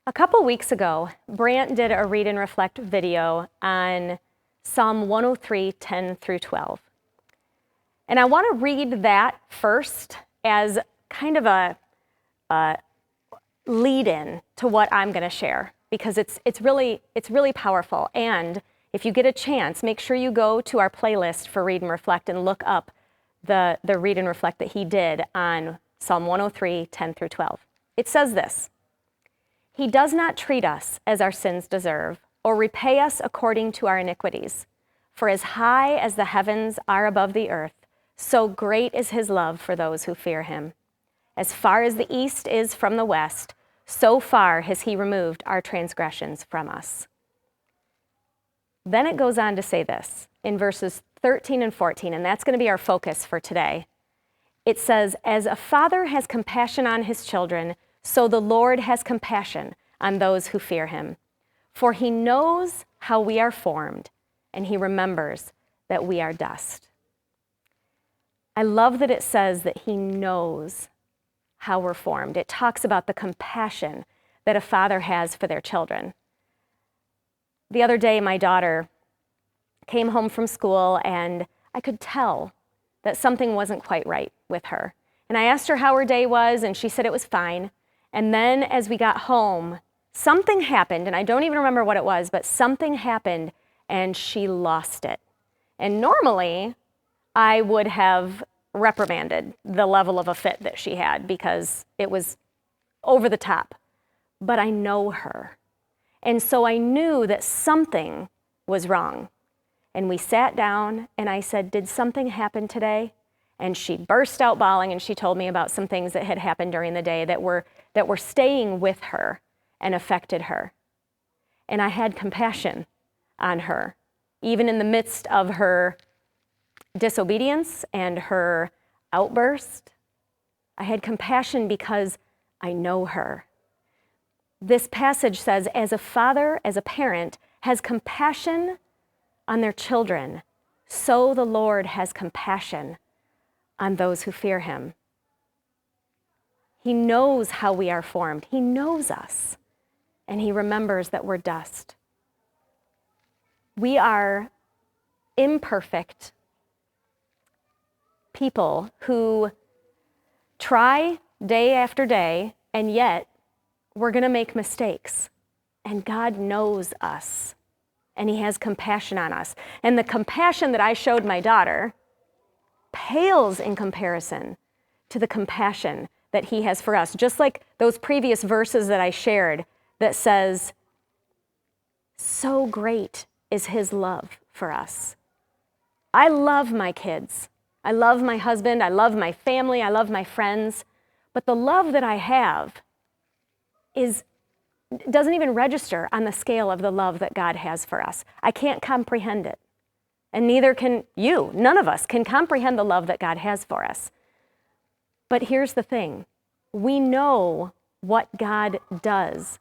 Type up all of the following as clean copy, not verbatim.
A couple weeks ago, Brant did a read and reflect video on Psalm 103, 10 through 12. And I want to read that first as kind of a lead-in to what I'm going to share, because it's really powerful. And if you get a chance, make sure you go to our playlist for Read and Reflect and look up the Read and Reflect that he did on Psalm 103, 10 through 12. It says this: He does not treat us as our sins deserve, or repay us according to our iniquities. For as high as the heavens are above the earth, so great is his love for those who fear him. As far as the east is from the west, so far has he removed our transgressions from us. Then it goes on to say this in verses 13 and 14, and that's going to be our focus for today. It says, as a father has compassion on his children, so the Lord has compassion on those who fear him. For he knows how we are formed, and he remembers that we are dust. I love that it says that he knows how we're formed. It talks about the compassion that a father has for their children. The other day, my daughter came home from school, and I could tell that something wasn't quite right with her. And I asked her how her day was, and she said it was fine. And then as we got home, something happened, and I don't even remember what it was, but something happened, and she lost it. And normally, I would have reprimanded the level of a fit that she had because it was over the top. But I know her. And so I knew that something was wrong. And we sat down, and I said, did something happen today? And she burst out bawling, and she told me about some things that had happened during the day that were staying with her and affected her. And I had compassion on her, even in the midst of her disobedience and her outburst. I had compassion because I know her. This passage says, as a father, as a parent, has compassion on their children, so the Lord has compassion on those who fear him. He knows how we are formed. He knows us, and he remembers that we're dust. We are imperfect people who try day after day, and yet we're going to make mistakes. And God knows us, and he has compassion on us. And the compassion that I showed my daughter pales in comparison to the compassion that he has for us. Just like those previous verses that I shared that says, so great is his love for us. I love my kids. I love my husband. I love my family. I love my friends. But the love that I have doesn't even register on the scale of the love that God has for us. I can't comprehend it. And neither can you. None of us can comprehend the love that God has for us. But here's the thing. We know what God does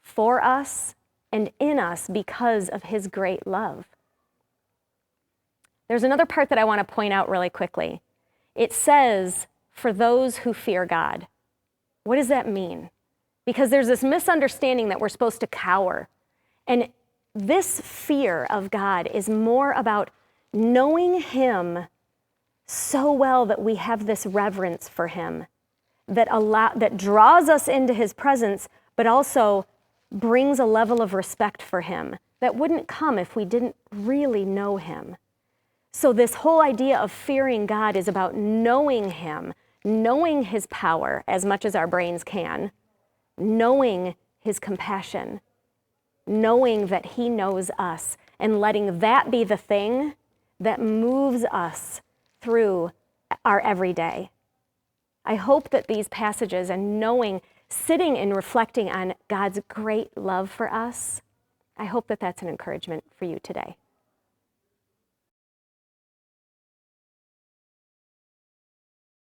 for us and in us because of his great love. There's another part that I want to point out really quickly. It says, for those who fear God. What does that mean? Because there's this misunderstanding that we're supposed to cower. And this fear of God is more about knowing him so well that we have this reverence for him that draws us into his presence, but also brings a level of respect for him that wouldn't come if we didn't really know him. So this whole idea of fearing God is about knowing him, knowing his power as much as our brains can, knowing his compassion, knowing that he knows us, and letting that be the thing that moves us through our everyday. I hope that these passages and sitting and reflecting on God's great love for us, I hope that that's an encouragement for you today.